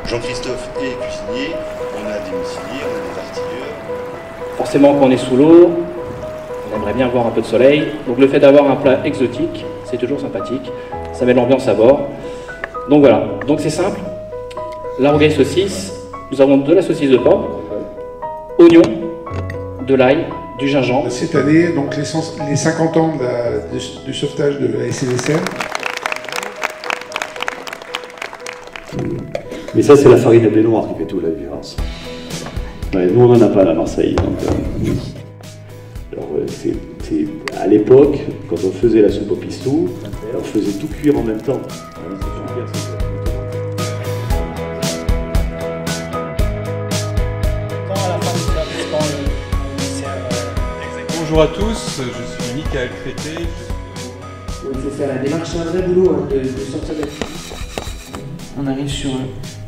Jean-Christophe est cuisinier, on a des moussiniers, on a des artilleurs. Forcément, quand on est sous l'eau, on aimerait bien voir un peu de soleil. Donc le fait d'avoir un plat exotique, c'est toujours sympathique. Ça met de l'ambiance à bord. Donc voilà, donc c'est simple. Larguet saucisse, nous avons de la saucisse de porc, oignons, de l'ail, du gingembre. Cette année, donc les 50 ans du sauvetage de la SNSM. Mais ça, c'est la farine de blé noir qui fait toute la différence. Ouais, nous, on n'en a pas à Marseille. Donc, c'est à l'époque, quand on faisait la soupe au pistou, on faisait tout cuire en même temps. Bonjour à tous, je suis Michael Crété. Il faut faire la démarche, c'est un vrai boulot hein, de sortir de. On arrive sur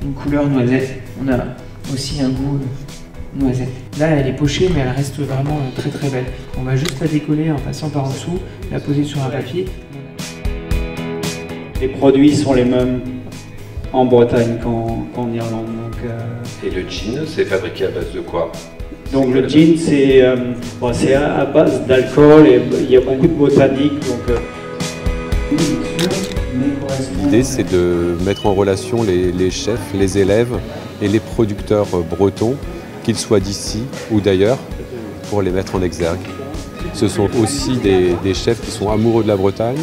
une couleur noisette, on a aussi un goût noisette. Là elle est pochée mais elle reste vraiment très très belle. On va juste la décoller en passant par en dessous, la poser sur un papier. Les produits sont les mêmes en Bretagne qu'en Irlande. Donc, Et le gin, c'est fabriqué à base de quoi? donc le gin, c'est à base d'alcool et il y a beaucoup de botanique. L'idée, c'est de mettre en relation les chefs, les élèves et les producteurs bretons, qu'ils soient d'ici ou d'ailleurs, pour les mettre en exergue. Ce sont aussi des chefs qui sont amoureux de la Bretagne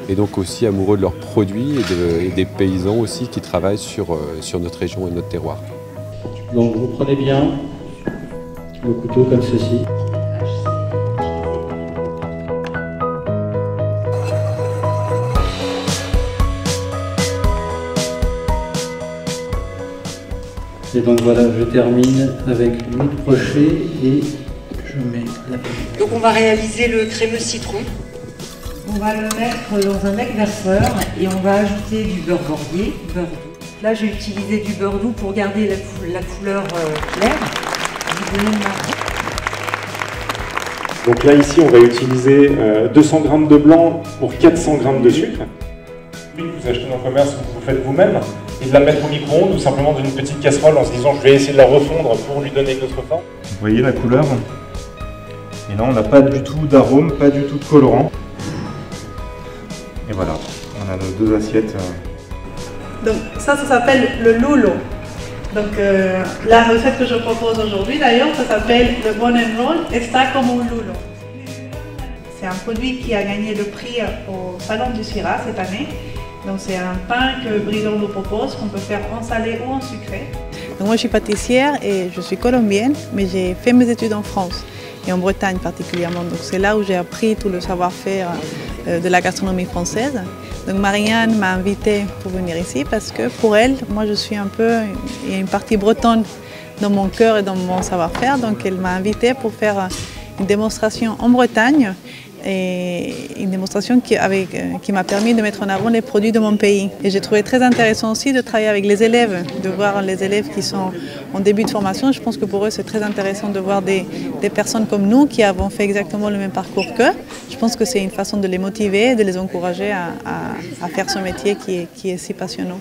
et donc aussi amoureux de leurs produits et des paysans aussi qui travaillent sur notre région et notre terroir. Donc vous prenez bien le couteau comme ceci. Et donc voilà, je termine avec l'huile pochée et je mets la pochée. Donc on va réaliser le crémeux citron. On va le mettre dans un bec verseur et on va ajouter du beurre bordier, beurre doux. Là j'ai utilisé du beurre doux pour garder la couleur claire. Donc là ici on va utiliser 200 g de blanc pour 400 g de sucre. Vous achetez dans le commerce, vous faites vous-même, et de la mettre au micro-ondes ou simplement dans une petite casserole en se disant je vais essayer de la refondre pour lui donner une autre forme. Vous voyez la couleur? Et là on n'a pas du tout d'arôme, pas du tout de colorant. Et voilà, on a nos deux assiettes. Donc ça s'appelle le lulo. Donc la recette que je propose aujourd'hui d'ailleurs, ça s'appelle le Bon and Roll está como un lulo. C'est un produit qui a gagné le prix au Salon du Syrah cette année. Donc c'est un pain que Bridon nous propose, qu'on peut faire en salé ou en sucré. Donc moi je suis pâtissière et je suis colombienne, mais j'ai fait mes études en France et en Bretagne particulièrement. Donc c'est là où j'ai appris tout le savoir-faire de la gastronomie française. Donc Marianne m'a invitée pour venir ici parce que pour elle, moi je suis un peu, il y a une partie bretonne dans mon cœur et dans mon savoir-faire. Donc elle m'a invitée pour faire une démonstration en Bretagne. Et une démonstration qui m'a permis de mettre en avant les produits de mon pays. Et j'ai trouvé très intéressant aussi de travailler avec les élèves, de voir les élèves qui sont en début de formation. Je pense que pour eux c'est très intéressant de voir des personnes comme nous qui avons fait exactement le même parcours qu'eux. Je pense que c'est une façon de les motiver et de les encourager à faire ce métier qui est si passionnant.